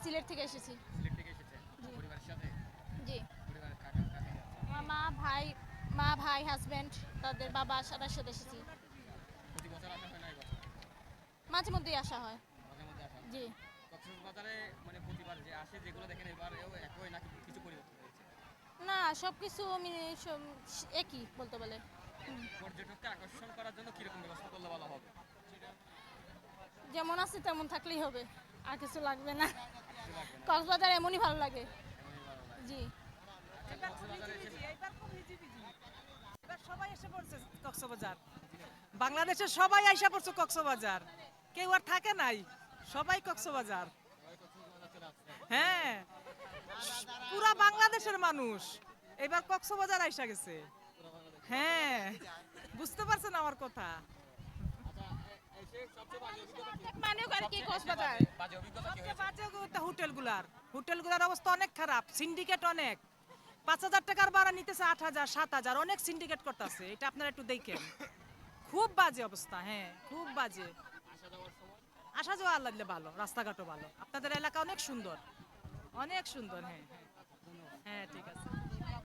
সিলেট থেকে এসেছি। সিলেট থেকে এসেছেন জি। পরিবারের সাথে? জি। পরিবারের কাকা কাকে আছে? আমার মা ভাই হাজবেন্ড তাদের বাবা সবার সাথে এসেছি। প্রতি বছর আসা হয় না এই বছর? মাঝে মধ্যেই আসা হয়। মাঝে মধ্যে আসা হয়। জি। কক্সবাজারে মানে প্রতিবার যে আসে যেগুলো দেখেন এবারেও একই নাকি কিছু পরিবর্তন হয়েছে? না, সবকিছু একই বলতে বলে। পর্যটককে আকর্ষণ করার জন্য কিরকম ব্যবস্থা করলে ভালো হবে? যেমন আছে তেমন থাকলেই হবে, আর কিছু লাগবে না। কিছু লাগবে না, কক্সবাজার এমনই ভালো লাগে। এমনই ভালো লাগে। জি। আচ্ছা কক্সবাজারে এসে এবার সবাই এসে পড়ছে কক্সবাজার। বাংলাদেশের সবাই আইসা পড়ছে কক্সবাজার, কেউ আর থাকে নাই, সবাই কক্সবাজার। সবাই কক্সবাজার চলে আসছে। হ্যাঁ, পুরা বাংলাদেশের মানুষ এবার কক্সবাজার আইসা গেছে। পুরো বাংলাদেশ। হ্যাঁ, বুঝতে পারছেন আমার কথা? আচ্ছা এসে সবচেয়ে বাজে অভিজ্ঞতা কি? মানে আর কি কক্সবাজার বাজে অভিজ্ঞতা কি সবচেয়ে হয়েছে? বাজে কথা হোটেলগুলার অবস্থা অনেক খারাপ, সিন্ডিকেট অনেক। 5,000 টাকার ভাড়া নিতেছে 8,000 7,000, অনেক সিন্ডিকেট করতেছে, এটা আপনারা একটু দেখেন। খুব বাজে অবস্থা, হ্যাঁ খুব বাজে। আসা যাওয়ার সময় আসা যাওয়া আল্লাহ দিলে ভালো, রাস্তাঘাটও ভালো, আপনাদের এলাকা অনেক সুন্দর, অনেক সুন্দর। হ্যাঁ হ্যাঁ হ্যাঁ, ঠিক আছে।